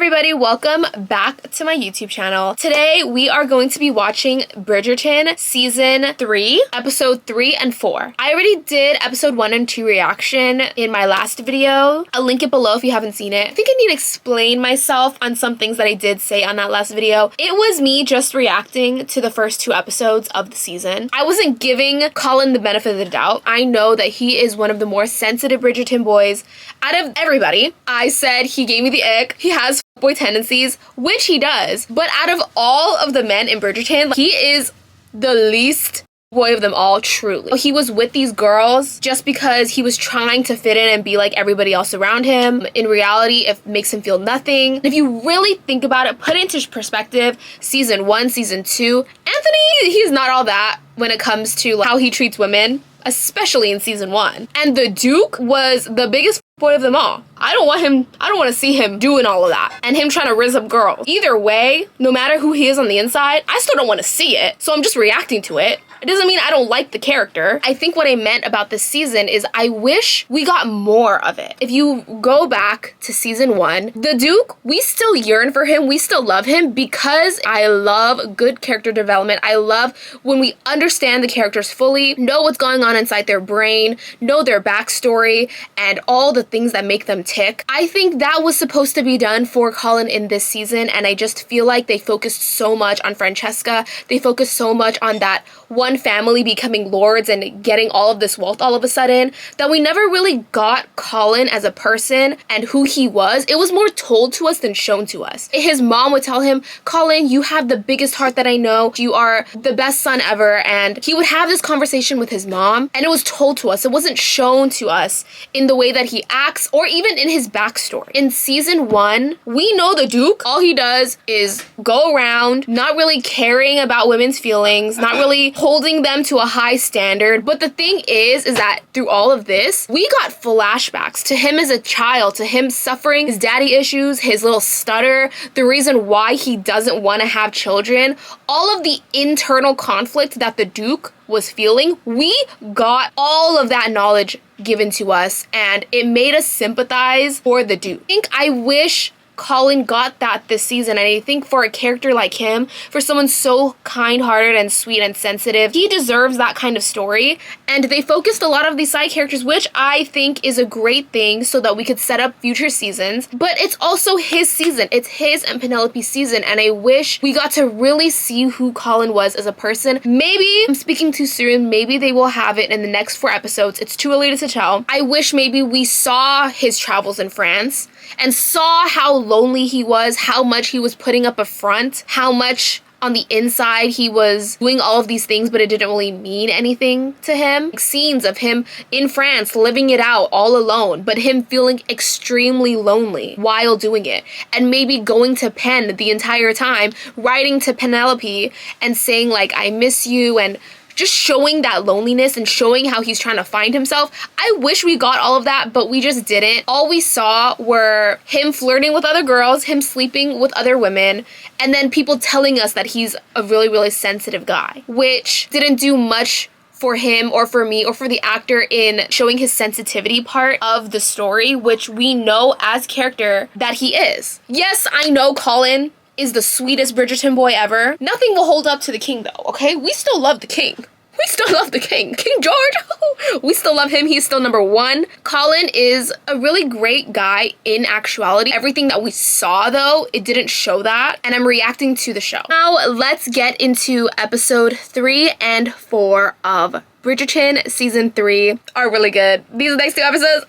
everybody, welcome back to my YouTube channel. Today we are going to be watching Bridgerton season 3, episode 3 and 4. I already did episode 1 and 2 reaction in my last video. I'll link it below if you haven't seen it. I think I need to explain myself on some things that I did say on that last video. It was me just reacting to the first 2 episodes of the season. I wasn't giving Colin the benefit of the doubt. I know that he is one of the more sensitive Bridgerton boys out of everybody. I said he gave me the ick. He has boy tendencies, which he does, but out of all of the men in Bridgerton, he is the least boy of them all, truly. He was with these girls just because he was trying to fit in and be like everybody else around him. In reality, it makes him feel nothing. If you really think about it, put it into perspective, season 1, season 2, Anthony, he's not all that when it comes to how he treats women, especially in season 1. And the Duke was the biggest boy of them all. I don't want to see him doing all of that and him trying to rizz up girls. Either way, no matter who he is on the inside, I still don't want to see it. So I'm just reacting to it. It doesn't mean I don't like the character. I think what I meant about this season is I wish we got more of it. If you go back to season 1, the Duke, we still yearn for him. We still love him because I love good character development. I love when we understand the characters fully, know what's going on inside their brain, know their backstory, and all the things that make them tick. I think that was supposed to be done for Colin in this season, and I just feel like they focused so much on Francesca. They focused so much on that one family becoming lords and getting all of this wealth all of a sudden that we never really got Colin as a person and who he was. It was more told to us than shown to us. His mom would tell him, Colin, you have the biggest heart that I know. You are the best son ever. And he would have this conversation with his mom and it was told to us. It wasn't shown to us in the way that he acts or even in his backstory. In season 1, we know the Duke, all he does is go around not really caring about women's feelings, not really holding them to a high standard. But the thing is that through all of this, we got flashbacks to him as a child, to him suffering his daddy issues, his little stutter, the reason why he doesn't want to have children, all of the internal conflict that the Duke was feeling. We got all of that knowledge given to us and it made us sympathize for the Duke. I wish Colin got that this season, and I think for a character like him, for someone so kind-hearted and sweet and sensitive, he deserves that kind of story. And they focused a lot of these side characters, which I think is a great thing so that we could set up future seasons. But it's also his season. It's his and Penelope's season, and I wish we got to really see who Colin was as a person. Maybe I'm speaking too soon. Maybe they will have it in the next 4 episodes. It's too early to tell. I wish maybe we saw his travels in France and saw how lonely he was, how much he was putting up a front, how much on the inside he was doing all of these things, but it didn't really mean anything to him. Scenes of him in France living it out all alone, but him feeling extremely lonely while doing it. And maybe going to Pen the entire time, writing to Penelope and saying like, I miss you, and just showing that loneliness and showing how he's trying to find himself. I wish we got all of that, but we just didn't. All we saw were him flirting with other girls, him sleeping with other women, and then people telling us that he's a really, really sensitive guy, which didn't do much for him or for me or for the actor in showing his sensitivity part of the story, which we know as character that he is. Yes, I know Colin is the sweetest Bridgerton boy ever. Nothing will hold up to the king though, okay? We still love the king. We still love the king. King George, we still love him. He's still number 1. Colin is a really great guy in actuality. Everything that we saw though, it didn't show that, and I'm reacting to the show. Now let's get into episode 3 and 4 of Bridgerton season 3 are really good. These next 2 episodes,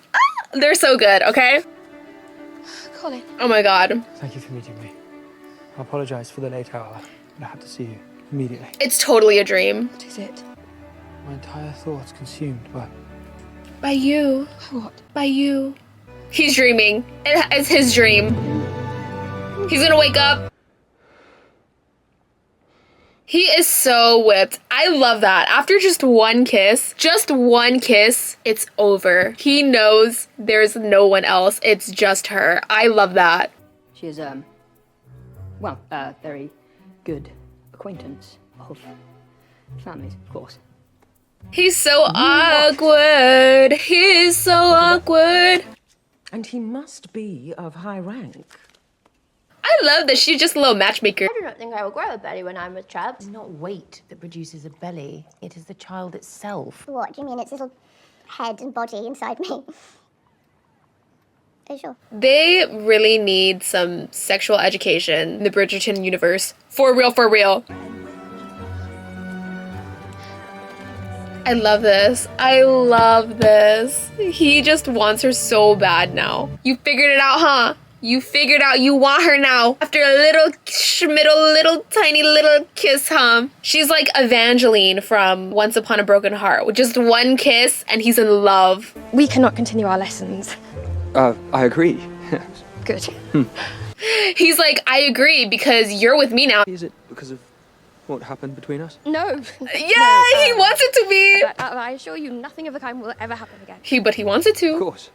they're so good, okay? Colin. Oh my God. Thank you for meeting me. I apologize for the late hour, but I had to see you immediately. It's totally a dream. What is it? My entire thoughts consumed by you. What? By you. He's dreaming. It's his dream. He's gonna wake up. He is so whipped. I love that. After just one kiss, it's over. He knows there's no one else. It's just her. I love that. She is, well, very good acquaintance of families, of course. He's so awkward. He's so awkward. And he must be of high rank. I love that she's just a little matchmaker. I do not think I will grow a belly when I'm with Chubbs. It's not weight that produces a belly, it is the child itself. What do you mean? It's little head and body inside me. Are you sure? They really need some sexual education in the Bridgerton universe. For real, for real. I love this. I love this. He just wants her so bad now. You figured it out, huh? You figured out you want her now. After a little schmiddle, little tiny little kiss, huh? She's like Evangeline from Once Upon a Broken Heart. With just one kiss and he's in love. We cannot continue our lessons. I agree. Good. He's like, I agree because you're with me now. Is it because of what happened between us? No. Yeah, he wants it to be. I assure you, nothing of the kind will ever happen again. But he wants it to. Of course.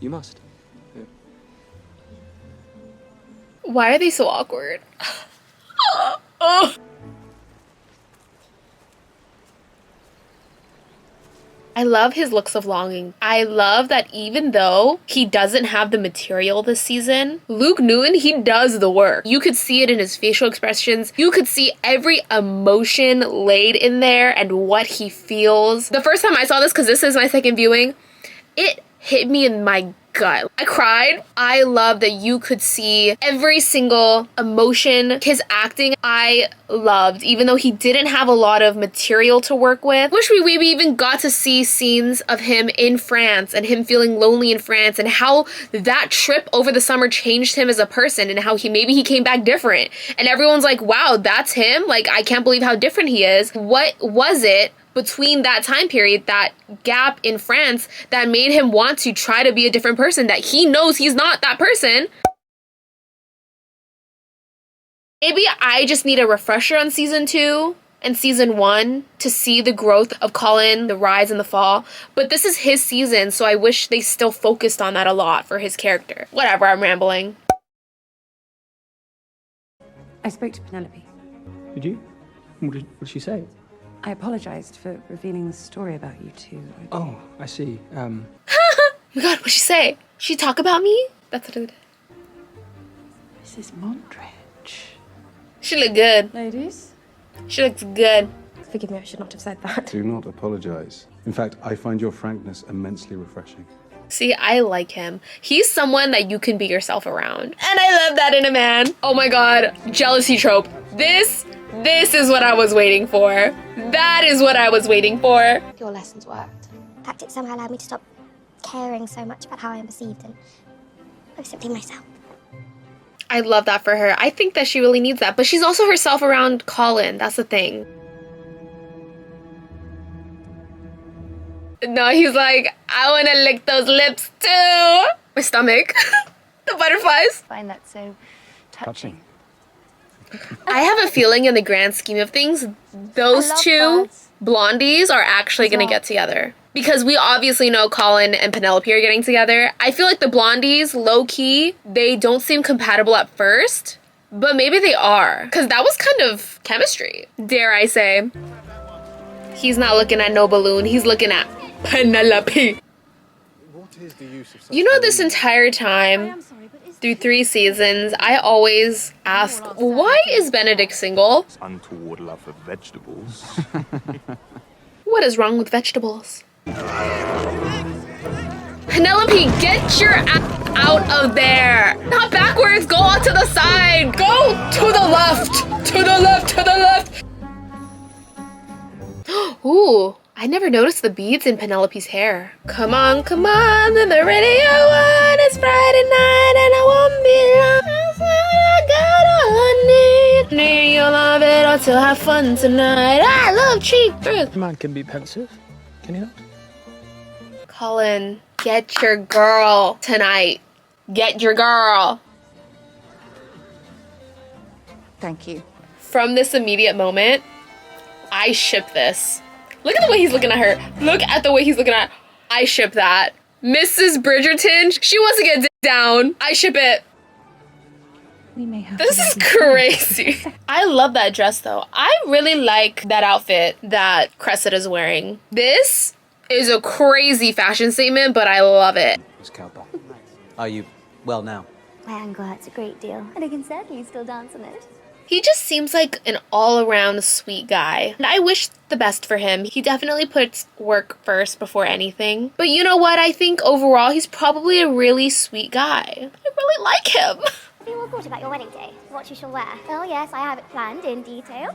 You must. Why are they so awkward? Oh. I love his looks of longing. I love that even though he doesn't have the material this season, Luke Newton, he does the work. You could see it in his facial expressions. You could see every emotion laid in there and what he feels. The first time I saw this, because this is my second viewing, it hit me in my gut. I cried. I love that you could see every single emotion. His acting, I loved, even though he didn't have a lot of material to work with. Wish we maybe even got to see scenes of him in France and him feeling lonely in France and how that trip over the summer changed him as a person and how maybe he came back different. And everyone's like, wow, that's him? Like, I can't believe how different he is. What was it between that time period, that gap in France, that made him want to try to be a different person, that he knows he's not that person? Maybe I just need a refresher on season 2 and season 1 to see the growth of Colin, the rise and the fall. But this is his season, so I wish they still focused on that a lot for his character. Whatever, I'm rambling. I spoke to Penelope. Did you? What did she say? I apologized for revealing the story about you two. Oh, I see. Oh my god, what'd she say? She talk about me? That's what it did. Mrs. Montridge. She look good. Ladies? She looks good. Forgive me, I should not have said that. Do not apologize. In fact, I find your frankness immensely refreshing. See, I like him. He's someone that you can be yourself around. And I love that in a man. Oh my god, jealousy trope. This is what I was waiting for. That is what I was waiting for. Your lessons worked. In fact, it somehow allowed me to stop caring so much about how I'm perceived and I was simply myself. I love that for her. I think that she really needs that. But she's also herself around Colin. That's the thing. No, he's like, I want to lick those lips too. My stomach. The butterflies. I find that so touching. I have a feeling in the grand scheme of things, those two blondies are actually going to get together. Because we obviously know Colin and Penelope are getting together. I feel like the blondies, low-key, they don't seem compatible at first. But maybe they are. Because that was kind of chemistry, dare I say. He's not looking at no balloon. He's looking at Penelope. You know, this entire time, through 3 seasons, I always ask, why is Benedict single? Untoward love for vegetables. What is wrong with vegetables? Penelope, get your ass out of there. Not backwards, go on to the side. Go to the left, to the left, to the left. Ooh, I never noticed the beads in Penelope's hair. Come on, then the radio on. It's Friday night and I won't be long. I got all I need. You'll love it or to have fun tonight. I love cheap thrills. A man can be pensive, can he not? Colin, get your girl tonight. Get your girl. Thank you. From this immediate moment, I ship this. Look at the way he's looking at her. Look at the way he's looking at her. I ship that. Mrs. Bridgerton, she wants to get down. I ship it. We may have This is crazy. I love that dress though. I really like that outfit that Cressida is wearing. This is a crazy fashion statement, but I love it. Miss Cowper, are you well now? My ankle hurts a great deal, and I can certainly still dance on it. He just seems like an all-around sweet guy, and I wish the best for him. He definitely puts work first before anything. But you know what? I think overall he's probably a really sweet guy. I really like him. Have you all thought about your wedding day? What you shall wear? Oh yes, I have it planned in detail.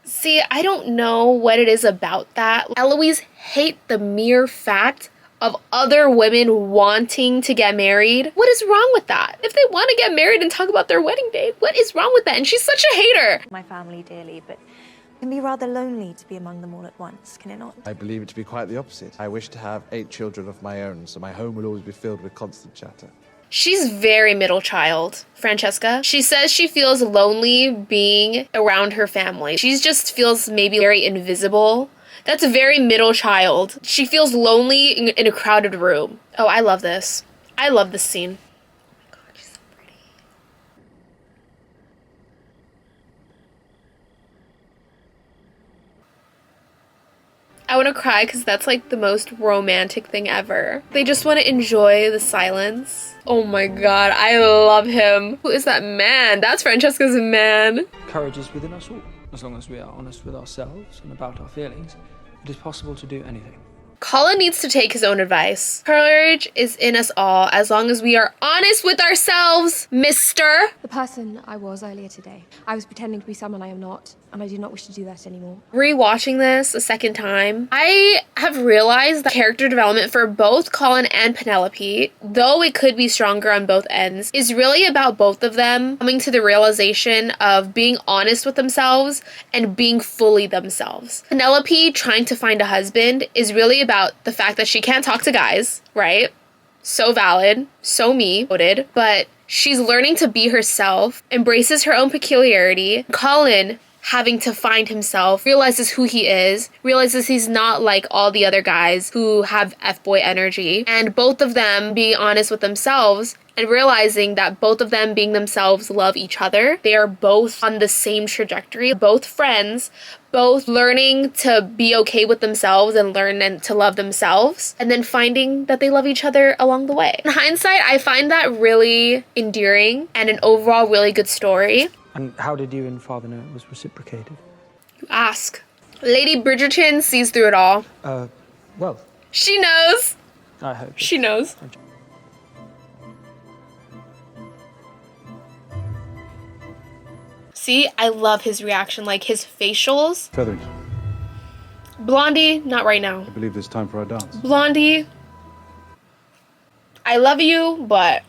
See, I don't know what it is about that. Eloise hate the mere fact of other women wanting to get married. What is wrong with that? If they want to get married and talk about their wedding day, what is wrong with that? And she's such a hater. My family dearly, but it can be rather lonely to be among them all at once, can it not? I believe it to be quite the opposite. I wish to have 8 children of my own, so my home will always be filled with constant chatter. She's very middle child, Francesca. She says she feels lonely being around her family. She just feels maybe very invisible. That's a very middle child. She feels lonely in a crowded room. Oh, I love this. I love this scene. Oh my god, she's so pretty. I want to cry because that's like the most romantic thing ever. They just want to enjoy the silence. Oh my god, I love him. Who is that man? That's Francesca's man. Courage is within us all. As long as we are honest with ourselves and about our feelings, it is possible to do anything. Colin needs to take his own advice. Courage is in us all as long as we are honest with ourselves, mister. The person I was earlier today. I was pretending to be someone I am not, and I do not wish to do that anymore. Rewatching this a second time, I have realized that character development for both Colin and Penelope, though it could be stronger on both ends, is really about both of them coming to the realization of being honest with themselves and being fully themselves. Penelope trying to find a husband is really about the fact that she can't talk to guys, right? So valid, so me, noted, but she's learning to be herself, embraces her own peculiarity. Colin having to find himself, realizes who he is, realizes he's not like all the other guys who have F-boy energy, and both of them being honest with themselves and realizing that both of them being themselves love each other. They are both on the same trajectory, both friends, both learning to be okay with themselves and learn and to love themselves, and then finding that they love each other along the way. In hindsight, I find that really endearing and an overall really good story. And how did you and Father know it was reciprocated? You ask. Lady Bridgerton sees through it all. Well. She knows. I hope. She knows. See, I love his reaction, like his facials. Feathers. Blondie, not right now. I believe it's time for our dance. Blondie, I love you, but...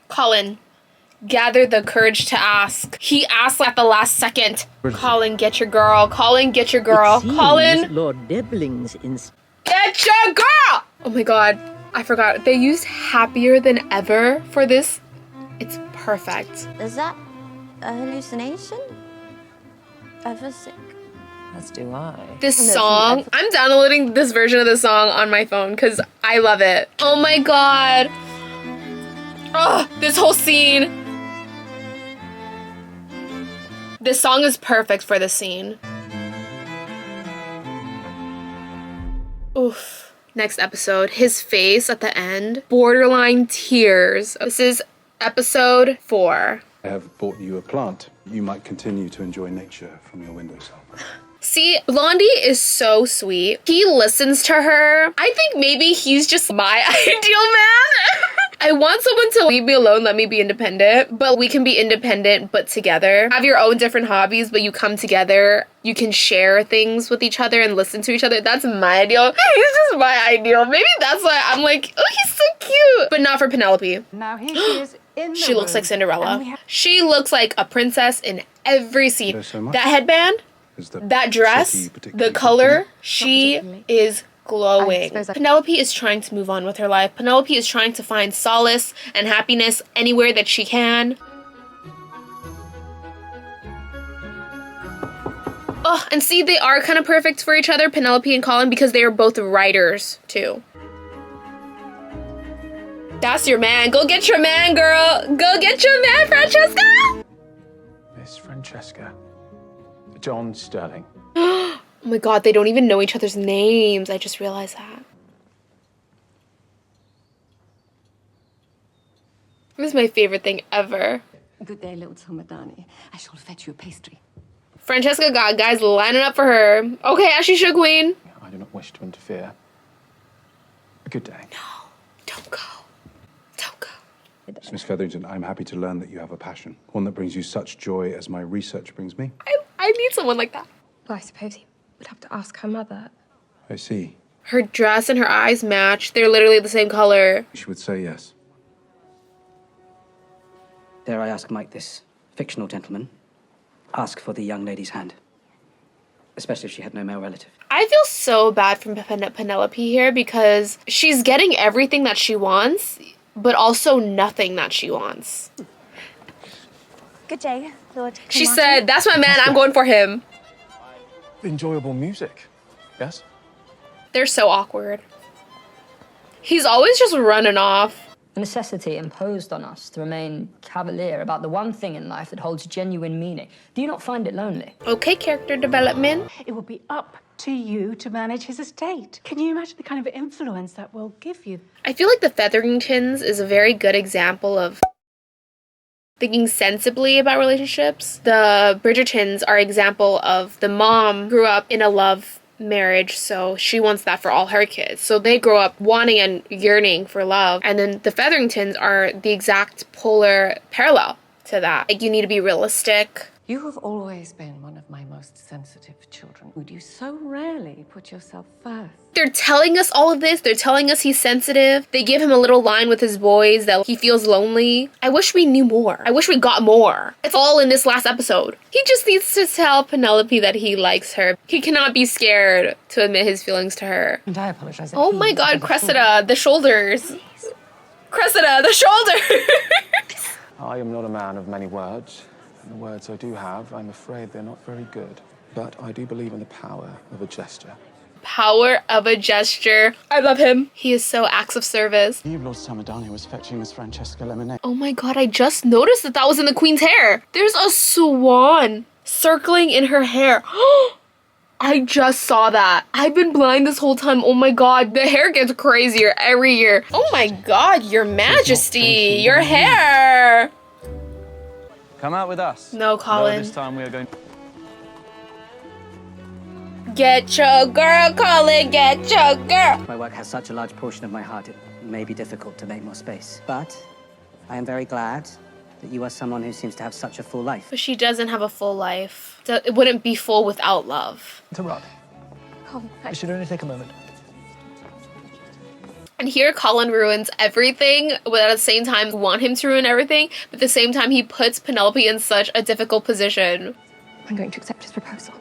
Colin, gather the courage to ask. He asked at the last second. Colin, get your girl. Colin, get your girl. Colin! Lord Debling's Get your girl! Oh my god, I forgot. They used Happier Than Ever for this. It's perfect. Is that a hallucination? Ever sick? As do I. This song, I'm downloading this version of the song on my phone because I love it. Oh my god. Oh, this whole scene. This song is perfect for this scene. Oof. Next episode, his face at the end, borderline tears. This is episode 4. I have bought you a plant. You might continue to enjoy nature from your windowsill. See, Blondie is so sweet. He listens to her. I think maybe he's just my ideal man. I want someone to leave me alone, let me be independent, but we can be independent but together. Have your own different hobbies, but you come together. You can share things with each other and listen to each other. That's my ideal. He's just my ideal. Maybe that's why I'm like, oh, he's so cute. But not for Penelope. Now here she is in the She looks like Cinderella. She looks like a princess in every scene. So that headband, that dress, the color, she is glowing. Penelope is trying to move on with her life. Penelope is trying to find solace and happiness anywhere that she can. Oh, and see, they are kind of perfect for each other, Penelope and Colin, because they are both writers, too. That's your man. Go get your man, girl. Go get your man, Francesca. Miss Francesca. John Sterling. Oh my god, they don't even know each other's names. I just realized that. This is my favorite thing ever. Good day, little Tomadani. I shall fetch you a pastry. Francesca got guys lining up for her. Okay, as she should, queen. I do not wish to interfere. A good day. No, don't go. Don't go. Miss Featherington, I'm happy to learn that you have a passion, one that brings you such joy as my research brings me. I need someone like that. Well, I suppose he would have to ask her mother. I see. Her dress and her eyes match. They're literally the same color. She would say yes. Dare I ask Mike, this fictional gentleman, ask for the young lady's hand? Especially if she had no male relative. I feel so bad for Penelope here because she's getting everything that she wants, but also nothing that she wants. Good day, Lord. She said, that's my man, I'm going for him. Enjoyable music, yes? They're so awkward. He's always just running off. The necessity imposed on us to remain cavalier about the one thing in life that holds genuine meaning. Do you not find it lonely? Okay, character development. It will be up to you to manage his estate. Can you imagine the kind of influence that will give you? I feel like the Featheringtons is a very good example of thinking sensibly about relationships. The Bridgertons are an example of the mom grew up in a love marriage, so she wants that for all her kids. So they grow up wanting and yearning for love. And then the Featheringtons are the exact polar parallel to that. Like, you need to be realistic. You have always been one of my most sensitive children. Would you so rarely put yourself first? They're telling us all of this. They're telling us he's sensitive. They give him a little line with his boys that he feels lonely. I wish we knew more. I wish we got more. It's all in this last episode. He just needs to tell Penelope that he likes her. He cannot be scared to admit his feelings to her. And I apologize. Oh my god, Cressida, the shoulders. Cressida, the shoulders. I am not a man of many words. And the words I do have, I'm afraid they're not very good. But I do believe in the power of a gesture. Power of a gesture. I love him. He is so acts of service. Lord Samadani was fetching Miss Francesca Lemonade. Oh my god, I just noticed that that was in the queen's hair. There's a swan circling in her hair. I just saw that. I've been blind this whole time. Oh my god, the hair gets crazier every year. Oh my god, your majesty, your hair. Come out with us. No, Colin. Though this time we are going. Get your girl, Colin, get your girl. My work has such a large portion of my heart, it may be difficult to make more space. But I am very glad that you are someone who seems to have such a full life. But she doesn't have a full life. It wouldn't be full without love. Interrupt. It should only take a moment. And here Colin ruins everything, but at the same time want him to ruin everything, but at the same time he puts Penelope in such a difficult position. I'm going to accept his proposal.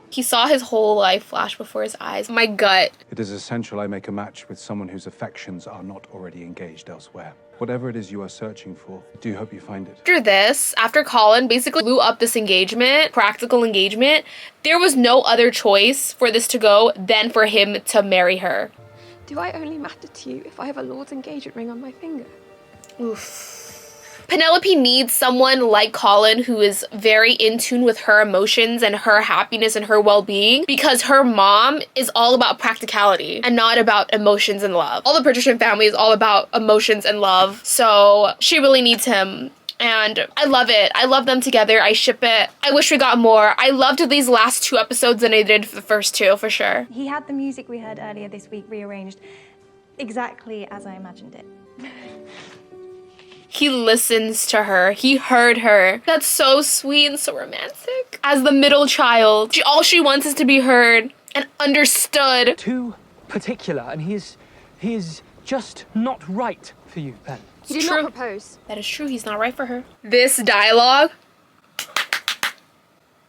He saw his whole life flash before his eyes. My gut. It is essential I make a match with someone whose affections are not already engaged elsewhere. Whatever it is you are searching for, I do hope you find it. After this, after Colin basically blew up this engagement, practical engagement, there was no other choice for this to go than for him to marry her. Do I only matter to you if I have a Lord's engagement ring on my finger? Oof. Penelope needs someone like Colin who is very in tune with her emotions and her happiness and her well-being, because her mom is all about practicality and not about emotions and love. All the Bridgerton family is all about emotions and love, so she really needs him. And I love it. I love them together. I ship it. I wish we got more. I loved these last 2 episodes than I did for the first 2, for sure. He had the music we heard earlier this week rearranged exactly as I imagined it. He listens to her. He heard her. That's so sweet and so romantic. As the middle child, all she wants is to be heard and understood. Too particular, and he is just not right for you, Ben. He did not propose. That is true. He's not right for her. This dialogue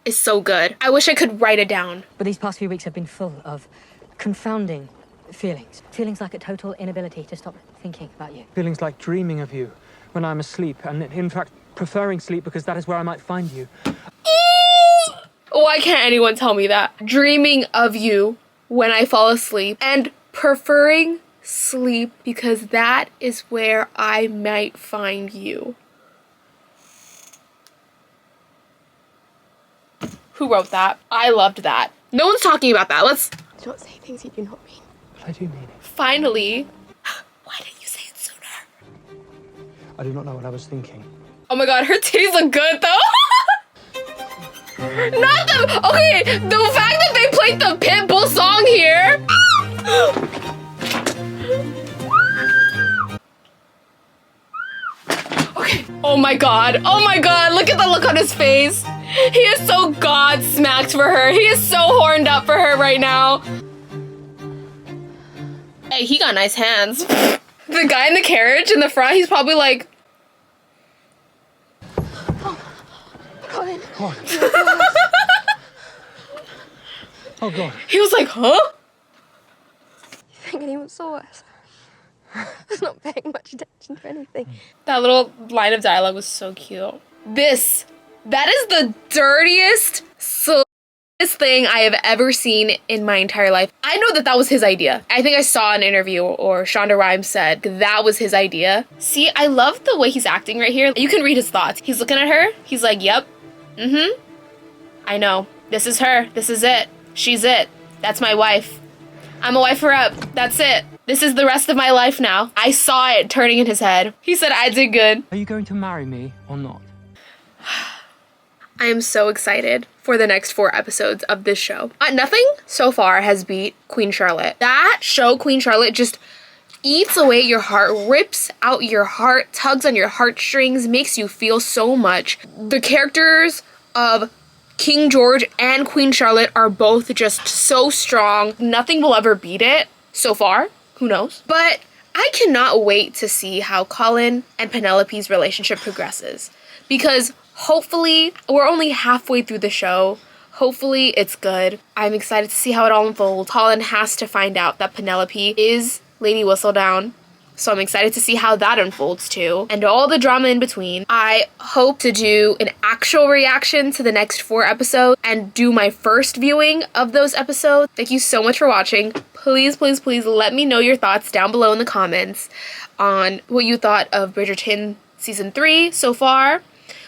is so good. I wish I could write it down. But these past few weeks have been full of confounding feelings. Feelings like a total inability to stop thinking about you. Feelings like dreaming of you when I'm asleep, and in fact preferring sleep because that is where I might find you. Why can't anyone tell me that? Dreaming of you when I fall asleep and preferring sleep because that is where I might find you. Who wrote that? I loved that. No one's talking about that. Let's Do not say things you do not mean. But I do mean it. finally. Why didn't you say it sooner? I do not know what I was thinking. Oh my god, her titties look good though. Not the okay, the fact that they played the Pitbull song here. Okay. Oh my god, look at the look on his face. He is so god smacked for her. He is so horned up for her right now. Hey, he got nice hands. The guy in the carriage in the front, he's probably like, Colin. Oh god. He was like, huh? You think anyone saw us? I was not paying much attention to anything. That little line of dialogue was so cute. That is the dirtiest, silliest thing I have ever seen in my entire life. I know that was his idea. I think I saw an interview or Shonda Rhimes said that was his idea. See, I love the way he's acting right here. You can read his thoughts. He's looking at her. He's like, yep. Mm-hmm. I know. This is her. This is it. She's it. That's my wife. I'm a wife her up. That's it. This is the rest of my life now. I saw it turning in his head. He said, I did good. Are you going to marry me or not? I am so excited for the next 4 episodes of this show. Nothing so far has beat Queen Charlotte. That show, Queen Charlotte, just eats away your heart, rips out your heart, tugs on your heartstrings, makes you feel so much. The characters of King George and Queen Charlotte are both just so strong. Nothing will ever beat it so far. Who knows? But I cannot wait to see how Colin and Penelope's relationship progresses, because hopefully we're only halfway through the show. Hopefully it's good. I'm excited to see how it all unfolds. Colin has to find out that Penelope is Lady Whistledown, so I'm excited to see how that unfolds too, and all the drama in between. I hope to do an actual reaction to the next 4 episodes and do my first viewing of those episodes. Thank you so much for watching. Please, please, please let me know your thoughts down below in the comments on what you thought of Bridgerton Season 3 so far,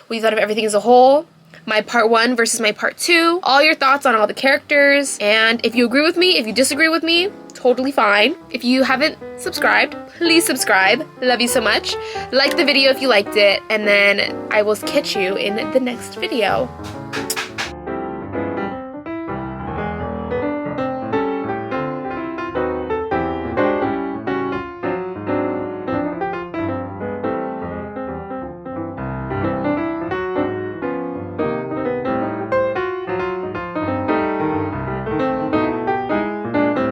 what you thought of everything as a whole, my part 1 versus my part 2, all your thoughts on all the characters, and if you agree with me, if you disagree with me, totally fine. If you haven't subscribed, please subscribe. Love you so much. Like the video if you liked it, and then I will catch you in the next video.